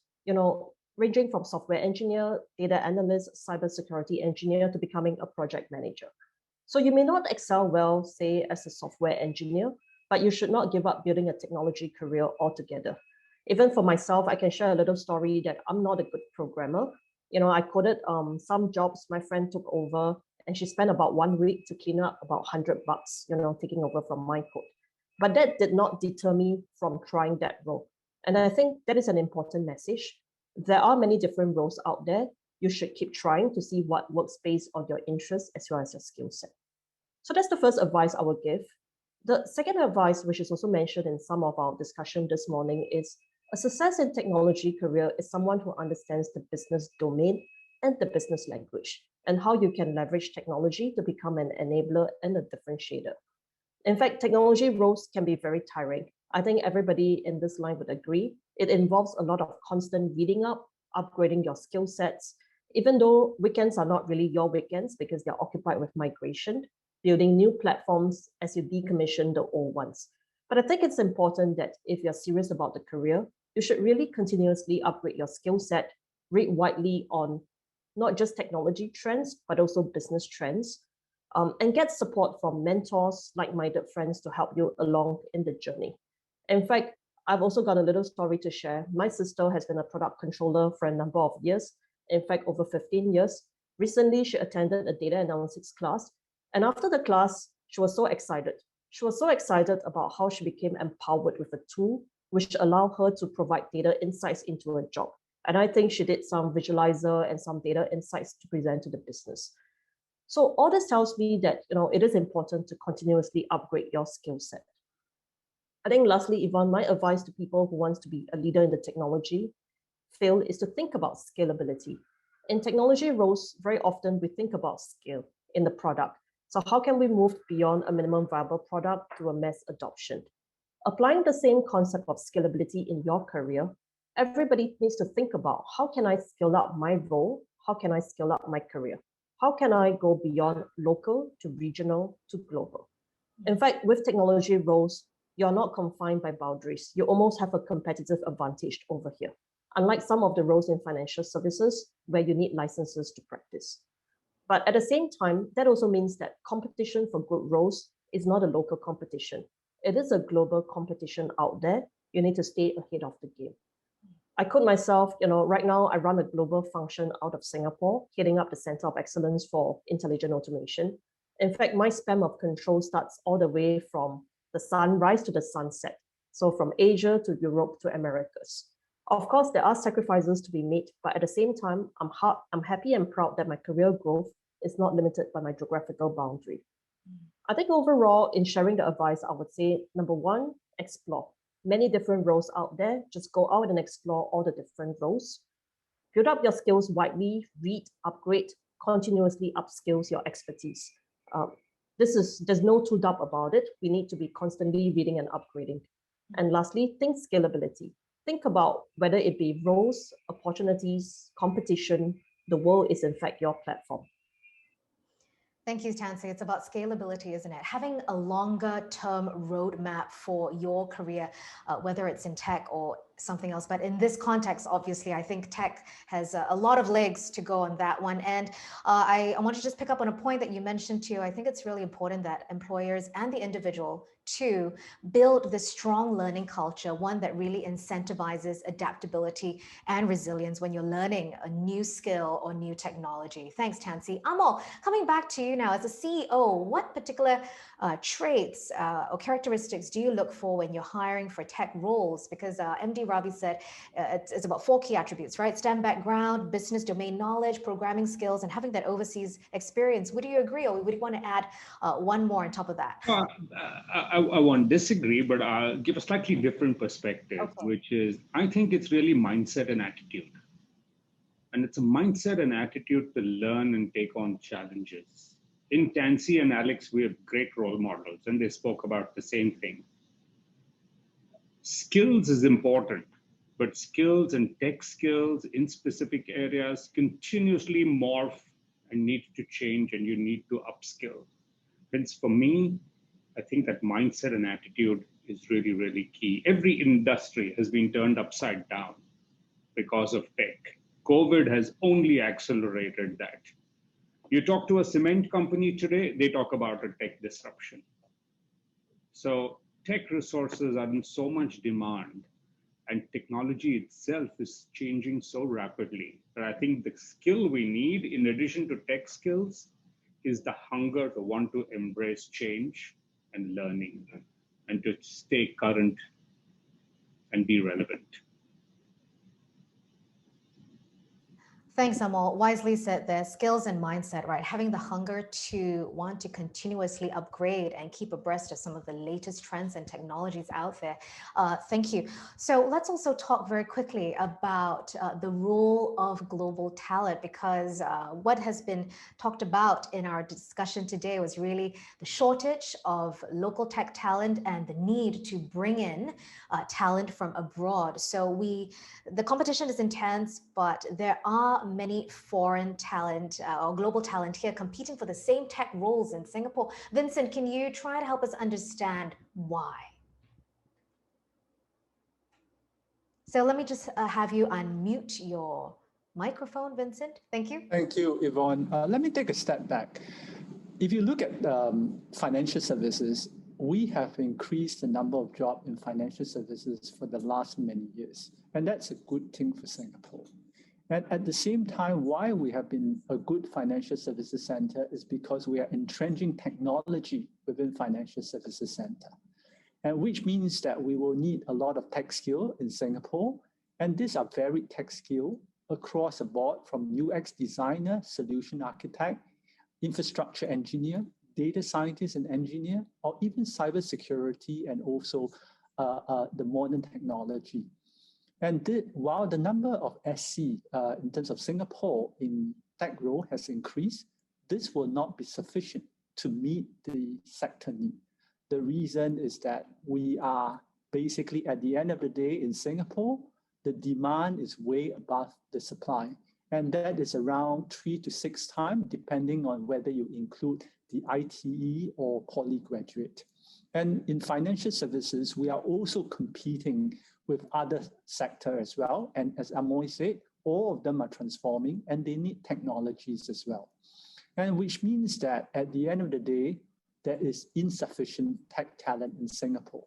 ranging from software engineer, data analyst, cybersecurity engineer to becoming a project manager. So you may not excel well, say, as a software engineer, but you should not give up building a technology career altogether. Even for myself, I can share a little story that I'm not a good programmer. I coded some jobs my friend took over, and she spent about 1 week to clean up about $100, taking over from my code. But that did not deter me from trying that role. And I think that is an important message. There are many different roles out there. You should keep trying to see what works based on your interests as well as your skill set. So that's the first advice I would give. The second advice, which is also mentioned in some of our discussion this morning, is a success in technology career is someone who understands the business domain and the business language, and how you can leverage technology to become an enabler and a differentiator. In fact, technology roles can be very tiring. I think everybody in this line would agree. It involves a lot of constant reading up, upgrading your skill sets, even though weekends are not really your weekends because they're occupied with migration, building new platforms as you decommission the old ones. But I think it's important that if you're serious about the career, you should really continuously upgrade your skill set, read widely on not just technology trends, but also business trends, and get support from mentors, like-minded friends to help you along in the journey. In fact, I've also got a little story to share. My sister has been a product controller for a number of years, in fact, over 15 years. Recently, she attended a data analytics class, and after the class, she was so excited. She was so excited about how she became empowered with a tool which allowed her to provide data insights into her job. And I think she did some visualizer and some data insights to present to the business. So all this tells me that it is important to continuously upgrade your skill set. I think lastly, Yvonne, my advice to people who wants to be a leader in the technology field is to think about scalability. In technology roles, very often we think about scale in the product. So how can we move beyond a minimum viable product to a mass adoption? Applying the same concept of scalability in your career, everybody needs to think about how can I scale up my role? How can I scale up my career? How can I go beyond local to regional to global? In fact, with technology roles, you're not confined by boundaries. You almost have a competitive advantage over here, unlike some of the roles in financial services where you need licenses to practice. But at the same time, that also means that competition for good roles is not a local competition. It is a global competition out there. You need to stay ahead of the game. I quote myself, right now I run a global function out of Singapore, heading up the Center of Excellence for Intelligent Automation. In fact, my span of control starts all the way from the sunrise to the sunset. So from Asia to Europe to Americas. Of course, there are sacrifices to be made, but at the same time, I'm happy and proud that my career growth is not limited by my geographical boundary. I think overall, in sharing the advice, I would say, number one, explore. Many different roles out there. Just go out and explore all the different roles. Build up your skills widely, read, upgrade, continuously upskills your expertise. There's no two doubt about it. We need to be constantly reading and upgrading. And lastly, think scalability. Think about whether it be roles, opportunities, competition, the world is in fact your platform. Thank you, Tansy. It's about scalability, isn't it? Having a longer term roadmap for your career, whether it's in tech or something else. But in this context, obviously, I think tech has a lot of legs to go on that one. And I want to just pick up on a point that you mentioned too. I think it's really important that employers and the individual to build this strong learning culture, one that really incentivizes adaptability and resilience when you're learning a new skill or new technology. Thanks, Tansy. Amol, coming back to you now as a CEO, what particular traits or characteristics do you look for when you're hiring for tech roles? Because MD Ravi said it's about 4 key attributes, right? STEM background, business domain knowledge, programming skills, and having that overseas experience. Would you agree, or would you want to add one more on top of that? I won't disagree, but I'll give a slightly different perspective, Okay. which is I think it's really mindset and attitude. And it's a mindset and attitude to learn and take on challenges. In Tansy and Alex, we have great role models, and they spoke about the same thing. Skills is important, but skills and tech skills in specific areas continuously morph and need to change, and you need to upskill. Hence, for me, I think that mindset and attitude is really, really key. Every industry has been turned upside down because of tech. COVID has only accelerated that. You talk to a cement company today, they talk about a tech disruption. So tech resources are in so much demand, and technology itself is changing so rapidly that I think the skill we need, in addition to tech skills, is the hunger to want to embrace change and learning and to stay current and be relevant. Thanks, Amol. Wisely said there, skills and mindset, right? Having the hunger to want to continuously upgrade and keep abreast of some of the latest trends and technologies out there. Thank you. So let's also talk very quickly about the role of global talent, because what has been talked about in our discussion today was really the shortage of local tech talent and the need to bring in talent from abroad. So the competition is intense, but there are many foreign talent or global talent here competing for the same tech roles in Singapore. Vincent, can you try to help us understand why? So let me just have you unmute your microphone, Vincent. Thank you. Thank you, Yvonne. Let me take a step back. If you look at financial services, we have increased the number of jobs in financial services for the last many years, and that's a good thing for Singapore. And at the same time, why we have been a good financial services center is because we are entrenching technology within financial services center, and which means that we will need a lot of tech skill in Singapore. And these are varied tech skill across the board, from UX designer, solution architect, infrastructure engineer, data scientist and engineer, or even cybersecurity and also the modern technology. And while the number of SC in terms of Singapore in tech role has increased, this will not be sufficient to meet the sector need. The reason is that we are basically, at the end of the day in Singapore, the demand is way above the supply. And that is around 3 to 6 times, depending on whether you include the ITE or poly graduate. And in financial services, we are also competing with other sectors as well. And as Amoy said, all of them are transforming and they need technologies as well. And which means that at the end of the day, there is insufficient tech talent in Singapore.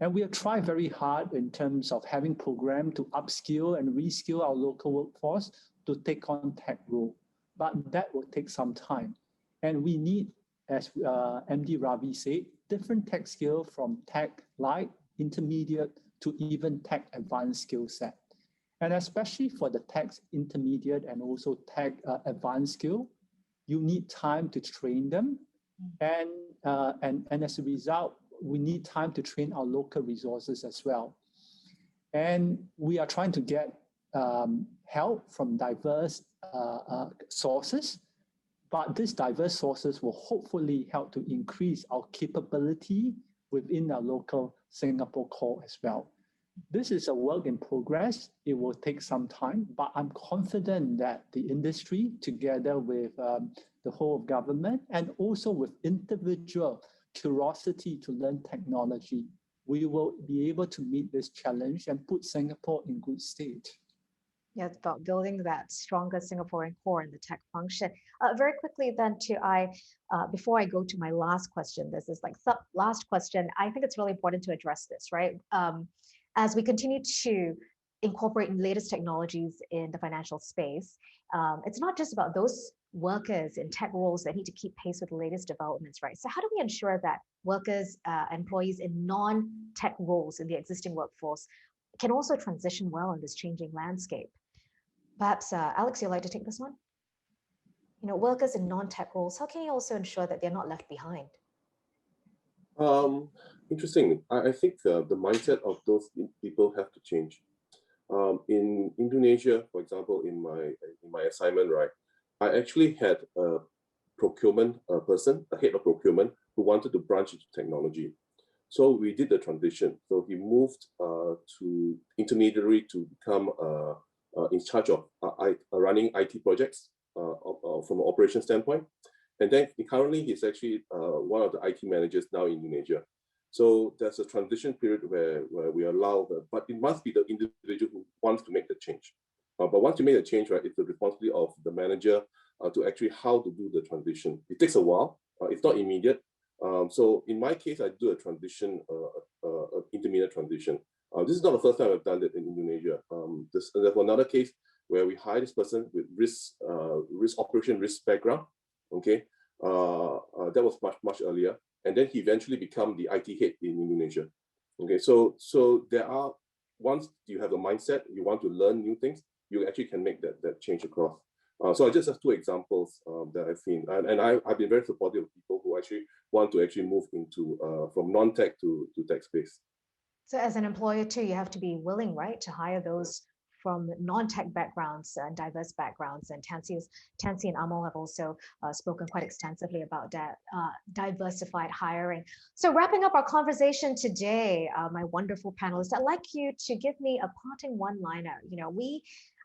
And we have tried very hard in terms of having programs to upskill and reskill our local workforce to take on tech role. But that will take some time. And we need, as MD Ravi said, different tech skill from tech light, intermediate, to even tech advanced skill set. And especially for the tech intermediate and also tech advanced skill, you need time to train them. And as a result, we need time to train our local resources as well. And we are trying to get help from diverse sources. But these diverse sources will hopefully help to increase our capability within our local Singapore core as well. This is a work in progress. It will take some time, but I'm confident that the industry, together with the whole of government and also with individual curiosity to learn technology, we will be able to meet this challenge and put Singapore in good state. Yeah, it's about building that stronger Singaporean core in the tech function. Very quickly then before I go to my last question, this is like last question, I think it's really important to address this, right? As we continue to incorporate latest technologies in the financial space, it's not just about those workers in tech roles that need to keep pace with the latest developments, right? So how do we ensure that workers, employees in non-tech roles in the existing workforce can also transition well in this changing landscape? Perhaps, Alex, you'd like to take this one? You know, workers in non-tech roles, how can you also ensure that they're not left behind? Interesting. I think the mindset of those people have to change. In Indonesia, for example, in my assignment, right, I actually had a procurement person, a head of procurement, who wanted to branch into technology. So we did the transition. So he moved to intermediary to become in charge of running IT projects from an operation standpoint. And then currently he's actually one of the IT managers now in Indonesia. So there's a transition period where we allow but it must be the individual who wants to make the change. But once you make the change, right, it's the responsibility of the manager to actually how to do the transition. It takes a while. It's not immediate. So in my case, I do a transition, intermediate transition. This is not the first time I've done it in Indonesia. There's another case where we hired this person with operation risk background. Okay, that was much earlier, and then he eventually became the IT head in Indonesia. Okay, so there are, once you have a mindset, you want to learn new things, you actually can make that change across. So I just have two examples that I've seen, and I've been very supportive of people who actually want to actually move into from non-tech to tech space. So as an employer too, you have to be willing, right, to hire those from non-tech backgrounds and diverse backgrounds. And Tansy and Amol have also spoken quite extensively about that diversified hiring. So wrapping up our conversation today, my wonderful panelists, I'd like you to give me a parting one-liner. You know,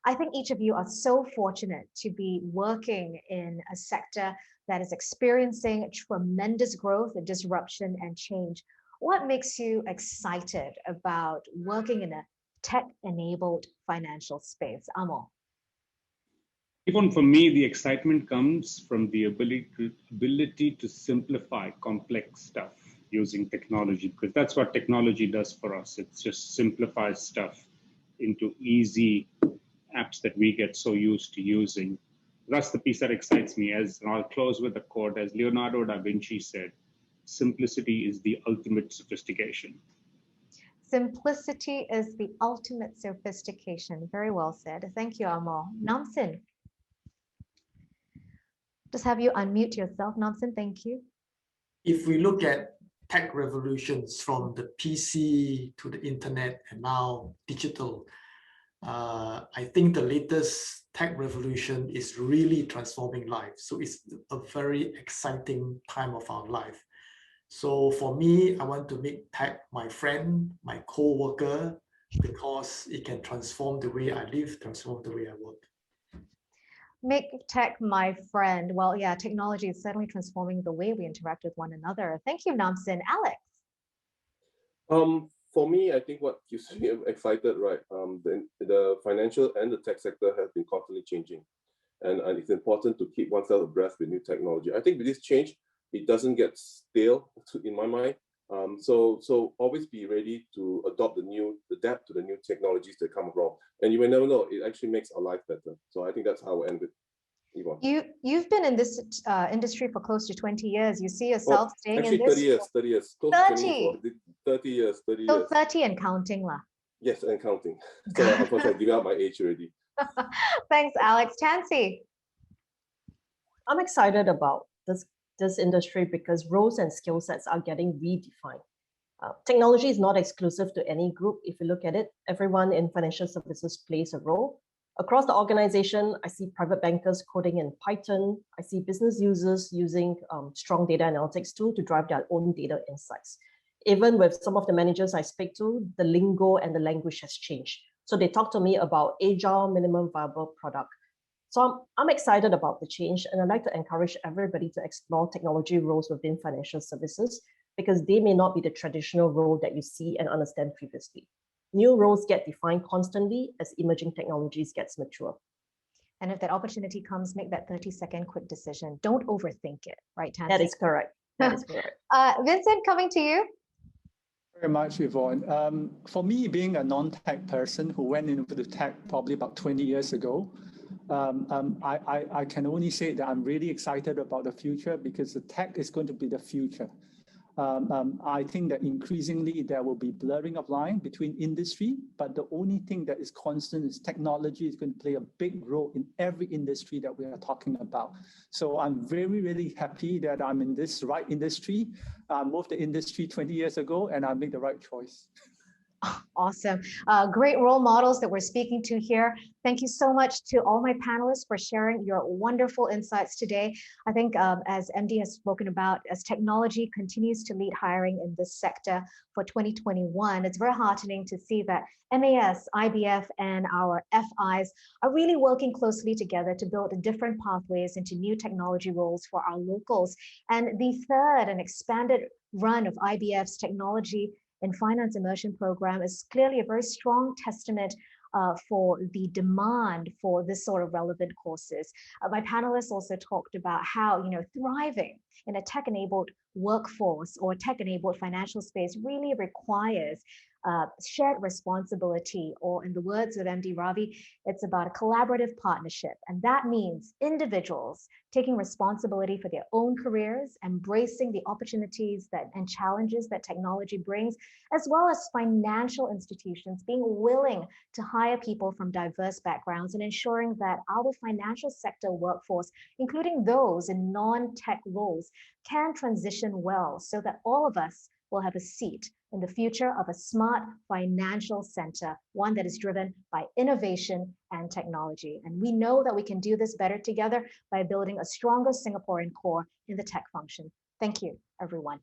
I think each of you are so fortunate to be working in a sector that is experiencing tremendous growth and disruption and change. What makes you excited about working in a tech-enabled financial space? Amol. Even for me, the excitement comes from the ability to simplify complex stuff using technology, because that's what technology does for us. It just simplifies stuff into easy apps that we get so used to using. That's the piece that excites me. And I'll close with a quote, as Leonardo da Vinci said, simplicity is the ultimate sophistication. Simplicity is the ultimate sophistication. Very well said. Thank you, Amol. Namsin. Just have you unmute yourself, Namsin. Thank you. If we look at tech revolutions from the PC to the internet and now digital, I think the latest tech revolution is really transforming lives. So it's a very exciting time of our life. So for me, I want to make tech my friend, my co-worker, because it can transform the way I live, transform the way I work. Make tech my friend. Well, yeah, technology is certainly transforming the way we interact with one another. Thank you, Namsin. Alex. For me, I think what keeps me excited, right? The financial and the tech sector have been constantly changing, and it's important to keep oneself abreast with new technology. I think with this change, it doesn't get stale in my mind. So always be ready to adapt to the new technologies that come along. And you may never know, it actually makes our life better. So I think that's how I end it. Yvonne. You've been in this industry for close to 20 years. You see yourself staying actually in this? 30 years. 30 years. 30 and counting lah. Yes, and counting. So of course I give out my age already. Thanks, Alex. Tansy. I'm excited about this industry because roles and skill sets are getting redefined. Technology is not exclusive to any group. If you look at it, everyone in financial services plays a role. Across the organization, I see private bankers coding in Python. I see business users using strong data analytics tool to drive their own data insights. Even with some of the managers I speak to, the lingo and the language has changed. So they talk to me about agile minimum viable product. So I'm excited about the change, and I'd like to encourage everybody to explore technology roles within financial services, because they may not be the traditional role that you see and understand previously. New roles get defined constantly as emerging technologies gets mature. And if that opportunity comes, make that 30-second quick decision. Don't overthink it, right, Tansy? That is correct. That is correct. Vincent, coming to you. Very much, Yvonne. For me, being a non-tech person who went into the tech probably about 20 years ago, I can only say that I'm really excited about the future, because the tech is going to be the future. I think that increasingly there will be blurring of line between industry, but the only thing that is constant is technology is going to play a big role in every industry that we are talking about. So I'm very, really happy that I'm in this right industry. I moved the industry 20 years ago, and I made the right choice. Awesome. Great role models that we're speaking to here. Thank you so much to all my panelists for sharing your wonderful insights today. I think as MD has spoken about, as technology continues to lead hiring in this sector for 2021, it's very heartening to see that MAS, IBF, and our FIs are really working closely together to build different pathways into new technology roles for our locals. And the third and expanded run of IBF's technology in finance immersion program is clearly a very strong testament for the demand for this sort of relevant courses. My panelists also talked about how, thriving in a tech-enabled workforce or tech-enabled financial space really requires shared responsibility, or in the words of MD Ravi, it's about a collaborative partnership. And that means individuals taking responsibility for their own careers, embracing the opportunities and challenges that technology brings, as well as financial institutions being willing to hire people from diverse backgrounds and ensuring that our financial sector workforce, including those in non-tech roles, can transition well so that all of us will have a seat in the future of a smart financial center, one that is driven by innovation and technology. And we know that we can do this better together by building a stronger Singaporean core in the tech function. Thank you, everyone.